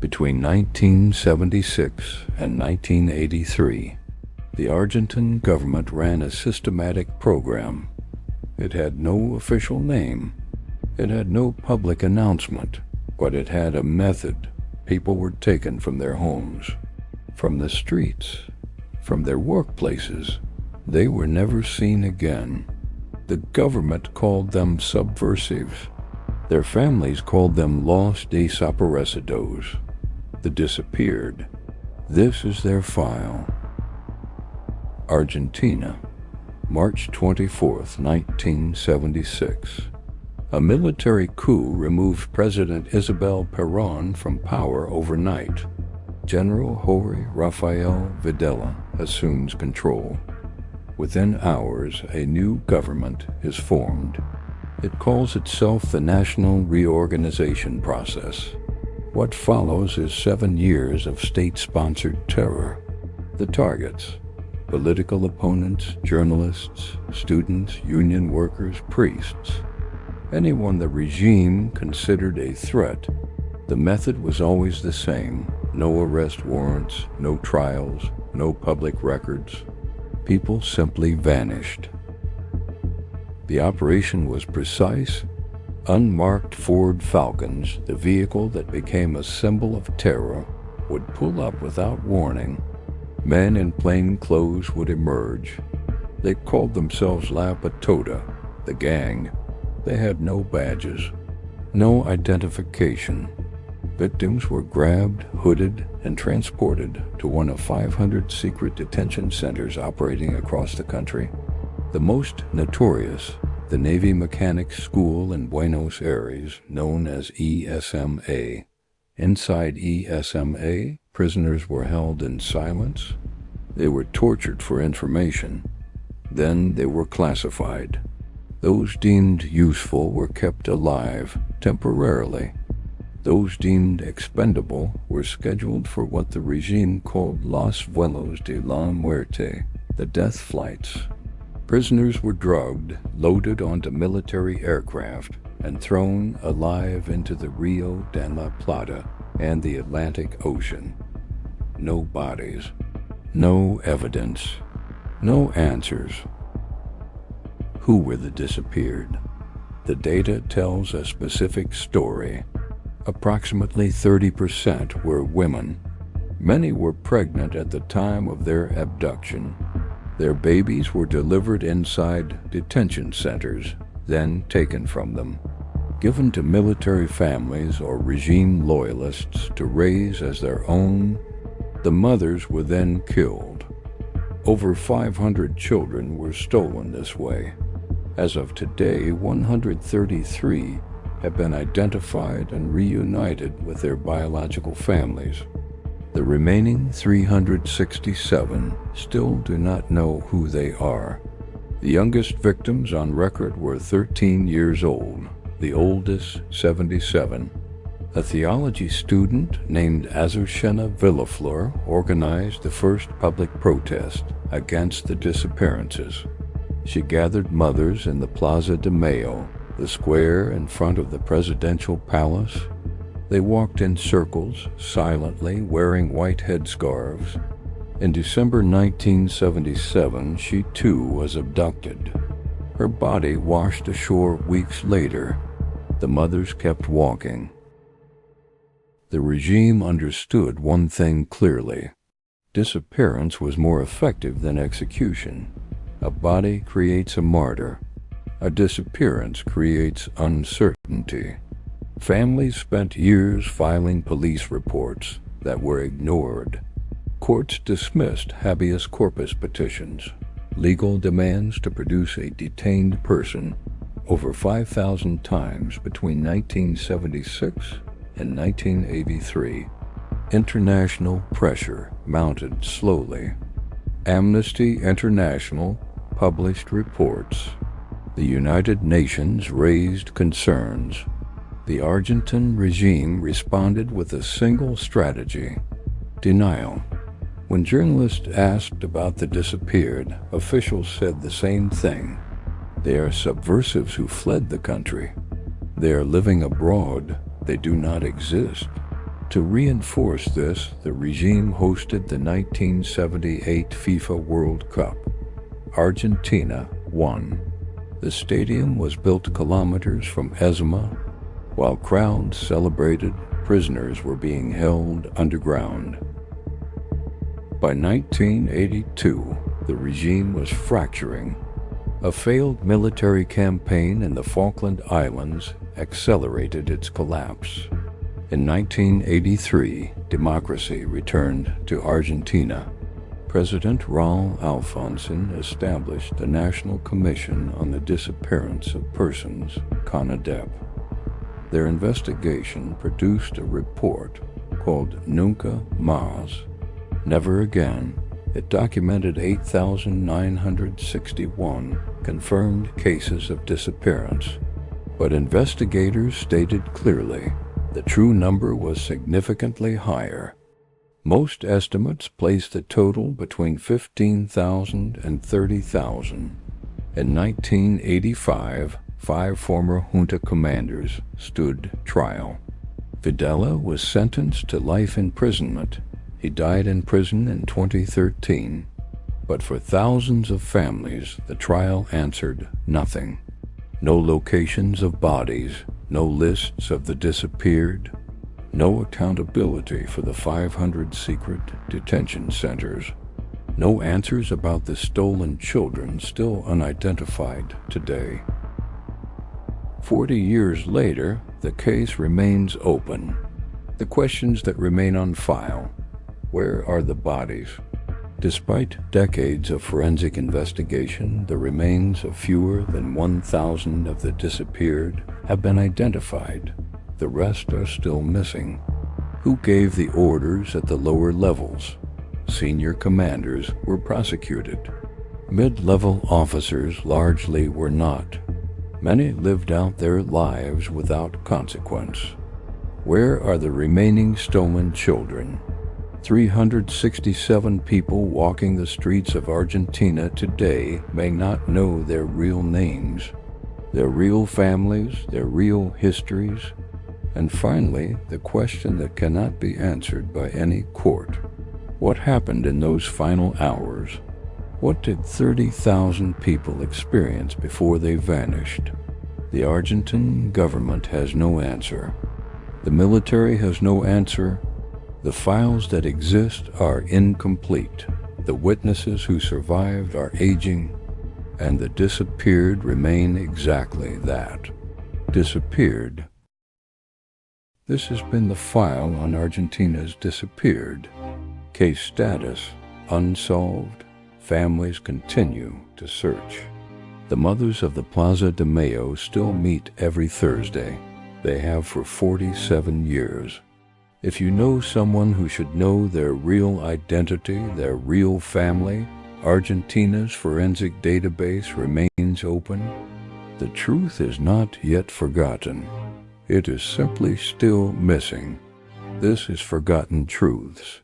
Between 1976 and 1983, the Argentine government ran a systematic program. It had no official name. It had no public announcement, but it had a method. People were taken from their homes, from the streets, from their workplaces. They were never seen again. The government called them subversives. Their families called them Los Desaparecidos, the disappeared. This is their file. Argentina, March 24, 1976. A military coup removed President Isabel Perón from power overnight. General Jorge Rafael Videla assumes control. Within hours, a new government is formed. It calls itself the National Reorganization Process. What follows is 7 years of state-sponsored terror. The targets: political opponents, journalists, students, union workers, priests. Anyone the regime considered a threat. The method was always the same: no arrest warrants, no trials, no public records. People simply vanished. The operation was precise. Unmarked Ford Falcons, the vehicle that became a symbol of terror, would pull up without warning. Men in plain clothes would emerge. They called themselves La Patota, the gang. They had no badges, no identification. Victims were grabbed, hooded, and transported to one of 500 secret detention centers operating across the country. The most notorious, the Navy Mechanics School in Buenos Aires, known as ESMA. Inside ESMA, prisoners were held in silence. They were tortured for information. Then they were classified. Those deemed useful were kept alive, temporarily. Those deemed expendable were scheduled for what the regime called Los Vuelos de la Muerte, the death flights. Prisoners were drugged, loaded onto military aircraft, and thrown alive into the Rio de la Plata and the Atlantic Ocean. No bodies, no evidence, no answers. Who were the disappeared? The data tells a specific story. Approximately 30% were women. Many were pregnant at the time of their abduction. Their babies were delivered inside detention centers, then taken from them, given to military families or regime loyalists to raise as their own. The mothers were then killed. Over 500 children were stolen this way. As of today, 133 have been identified and reunited with their biological families. The remaining 367 still do not know who they are. The youngest victims on record were 13 years old, the oldest 77. A theology student named Azucena Villaflor organized the first public protest against the disappearances. She gathered mothers in the Plaza de Mayo, the square in front of the presidential palace. They walked in circles, silently, wearing white headscarves. In December 1977, she too was abducted. Her body washed ashore weeks later. The mothers kept walking. The regime understood one thing clearly: disappearance was more effective than execution. A body creates a martyr. A disappearance creates uncertainty. Families spent years filing police reports that were ignored. Courts dismissed habeas corpus petitions, legal demands to produce a detained person, over 5,000 times between 1976 and 1983. International pressure mounted slowly. Amnesty International published reports. The United Nations raised concerns. The Argentine regime responded with a single strategy: denial. When journalists asked about the disappeared, officials said the same thing. They are subversives who fled the country. They are living abroad. They do not exist. To reinforce this, the regime hosted the 1978 FIFA World Cup. Argentina won. The stadium was built kilometers from Ezima. While crowds celebrated, prisoners were being held underground. By 1982, the regime was fracturing. A failed military campaign in the Falkland Islands accelerated its collapse. In 1983, democracy returned to Argentina. President Raúl Alfonsín established the National Commission on the Disappearance of Persons, CONADEP. Their investigation produced a report called Nunca Más, Never Again. It documented 8,961 confirmed cases of disappearance, but investigators stated clearly the true number was significantly higher. Most estimates place the total between 15,000 and 30,000. In 1985, 5 former junta commanders stood trial. Videla was sentenced to life imprisonment. He died in prison in 2013. But for thousands of families, the trial answered nothing. No locations of bodies, no lists of the disappeared, no accountability for the 500 secret detention centers, no answers about the stolen children still unidentified today. 40 years later, the case remains open. The questions that remain on file: where are the bodies? Despite decades of forensic investigation, the remains of fewer than 1,000 of the disappeared have been identified. The rest are still missing. Who gave the orders at the lower levels? Senior commanders were prosecuted. Mid-level officers largely were not. Many lived out their lives without consequence. Where are the remaining stolen children? 367 people walking the streets of Argentina today may not know their real names, their real families, their real histories, and finally, the question that cannot be answered by any court: what happened in those final hours? What did 30,000 people experience before they vanished? The Argentine government has no answer. The military has no answer. The files that exist are incomplete. The witnesses who survived are aging, and the disappeared remain exactly that: disappeared. This has been the file on Argentina's disappeared. Case status: unsolved. Families continue to search. The mothers of the Plaza de Mayo still meet every Thursday. They have for 47 years. If you know someone who should know their real identity, their real family, Argentina's forensic database remains open. The truth is not yet forgotten. It is simply still missing. This is Forgotten Truths.